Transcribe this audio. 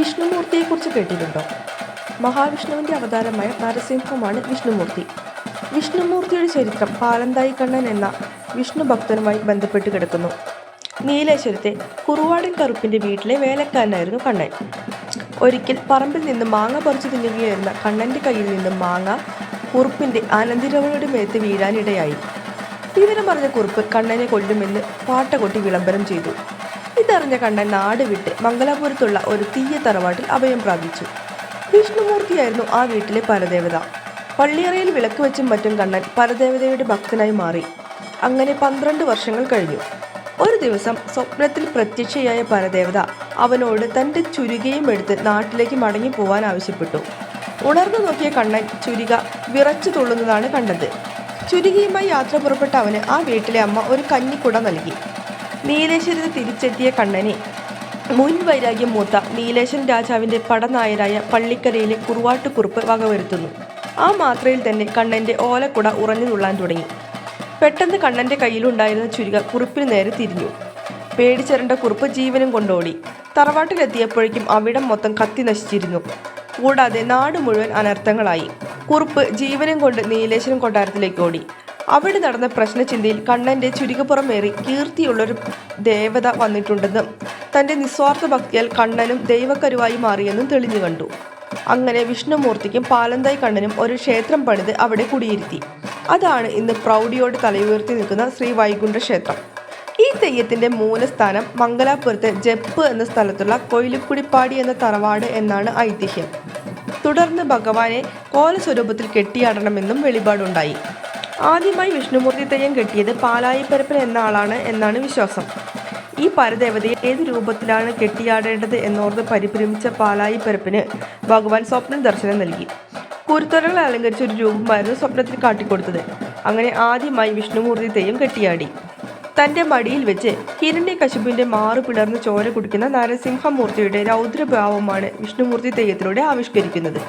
വിഷ്ണുമൂർത്തിയെക്കുറിച്ച് കേട്ടിട്ടുണ്ടോ? മഹാവിഷ്ണുവിൻ്റെ അവതാരമായ നരസിംഹമാണ് വിഷ്ണുമൂർത്തി. വിഷ്ണുമൂർത്തിയുടെ ചരിത്രം പാലന്തായി കണ്ണൻ എന്ന വിഷ്ണു ഭക്തനുമായി ബന്ധപ്പെട്ട് കിടക്കുന്നു. നീലേശ്വരത്തെ കുറുവാടൻ കറുപ്പിൻ്റെ വീട്ടിലെ വേലക്കാരനായിരുന്നു കണ്ണൻ. ഒരിക്കൽ പറമ്പിൽ നിന്ന് മാങ്ങ പറിച്ചു തിന്നുകയായിരുന്ന കണ്ണൻ്റെ കയ്യിൽ നിന്നും മാങ്ങ കുറുപ്പിൻ്റെ അനന്തിരവളുടെ മേത്ത് വീഴാനിടയായി. വിവരം പറഞ്ഞ കുറുപ്പ് കണ്ണനെ കൊല്ലുമെന്ന് പാട്ട കൊട്ടി വിളംബരം ചെയ്തു. ഇതറിഞ്ഞ കണ്ണൻ നാട് വിട്ട് മംഗലാപുരത്തുള്ള ഒരു തീയ തറവാട്ടിൽ അഭയം പ്രാപിച്ചു. വിഷ്ണുമൂർത്തിയായിരുന്നു ആ വീട്ടിലെ പരദേവത. പള്ളിയറയിൽ വിളക്ക് വെച്ചും മറ്റും കണ്ണൻ പരദേവതയുടെ ഭക്തനായി മാറി. അങ്ങനെ 12 വർഷങ്ങൾ കഴിഞ്ഞു. ഒരു ദിവസം സ്വപ്നത്തിൽ പ്രത്യക്ഷയായ പരദേവത അവനോട് തൻ്റെ ചുരികയും എടുത്ത് നാട്ടിലേക്ക് മടങ്ങി പോവാൻ ആവശ്യപ്പെട്ടു. ഉണർന്നു നോക്കിയ കണ്ണൻ ചുരിക വിറച്ചു തുള്ളുന്നതാണ് കണ്ടത്. ചുരികയുമായി യാത്ര പുറപ്പെട്ട അവന് ആ വീട്ടിലെ അമ്മ ഒരു കഞ്ഞിക്കുട നൽകി. നീലേശ്വരത്ത് തിരിച്ചെത്തിയ കണ്ണനെ മുൻവൈരാഗ്യം മൂത്ത നീലേശ്വരൻ രാജാവിൻ്റെ പടനായരായ പള്ളിക്കരയിലെ കുറുവാട്ടുകുറുപ്പ് വകവരുത്തുന്നു. ആ മാത്രയിൽ തന്നെ കണ്ണൻ്റെ ഓലക്കുട ഉറഞ്ഞു തുള്ളാൻ തുടങ്ങി. പെട്ടെന്ന് കണ്ണൻ്റെ കയ്യിലുണ്ടായിരുന്ന ചുരിക കുറുപ്പിന് നേരെ തിരിഞ്ഞു. പേടിച്ചരണ്ട കുറുപ്പ് ജീവനും കൊണ്ടോടി. തറവാട്ടിലെത്തിയപ്പോഴേക്കും അവിടം മൊത്തം കത്തി നശിച്ചിരുന്നു. കൂടാതെ നാട് മുഴുവൻ അനർത്ഥങ്ങളായി. കുറുപ്പ് ജീവനും കൊണ്ട് നീലേശ്വരം കൊട്ടാരത്തിലേക്ക് ഓടി. അവിടെ നടന്ന പ്രശ്നചിന്തയിൽ കണ്ണൻ്റെ ചുരികപ്പുറമേറി കീർത്തിയുള്ളൊരു ദേവത വന്നിട്ടുണ്ടെന്നും തൻ്റെ നിസ്വാർത്ഥ ഭക്തിയാൽ കണ്ണനും ദൈവക്കരുവായി മാറിയെന്നും തെളിഞ്ഞു കണ്ടു. അങ്ങനെ വിഷ്ണുമൂർത്തിക്കും പാലന്തായി കണ്ണനും ഒരു ക്ഷേത്രം പണിത് അവിടെ കുടിയിരുത്തി. അതാണ് ഇന്ന് പ്രൗഢിയോട് തലയുയർത്തി നിൽക്കുന്ന ശ്രീ വൈകുണ്ഠ ക്ഷേത്രം. ഈ തെയ്യത്തിൻ്റെ മൂലസ്ഥാനം മംഗലാപുരത്തെ ജപ്പ് എന്ന സ്ഥലത്തുള്ള കൊയിലുക്കുടിപ്പാടി എന്ന തറവാട് എന്നാണ് ഐതിഹ്യം. തുടർന്ന് ഭഗവാനെ കോലസ്വരൂപത്തിൽ കെട്ടിയാടണമെന്നും വെളിപാടുണ്ടായി. ആദ്യമായി വിഷ്ണുമൂർത്തി തെയ്യം കെട്ടിയത് പാലായിപ്പരപ്പൻ എന്ന ആളാണ് എന്നാണ് വിശ്വാസം. ഈ പരദേവതയെ ഏത് രൂപത്തിലാണ് കെട്ടിയാടേണ്ടത് എന്നോർത്ത് പരിഭ്രമിച്ച പാലായിപ്പരപ്പന് ഭഗവാൻ സ്വപ്ന ദർശനം നൽകി. കുരുത്തോലകൾ അലങ്കരിച്ച ഒരു രൂപമായിരുന്നു സ്വപ്നത്തിൽ കാട്ടിക്കൊടുത്തത്. അങ്ങനെ ആദ്യമായി വിഷ്ണുമൂർത്തി തെയ്യം കെട്ടിയാടി. തൻ്റെ മടിയിൽ വെച്ച് ഹിരണ്യകശിപുവിൻ്റെ മാറു പിളർന്ന് ചോര കുടിക്കുന്ന നരസിംഹമൂർത്തിയുടെ രൗദ്രഭാവമാണ് വിഷ്ണുമൂർത്തി തെയ്യത്തിലൂടെ ആവിഷ്കരിക്കുന്നത്.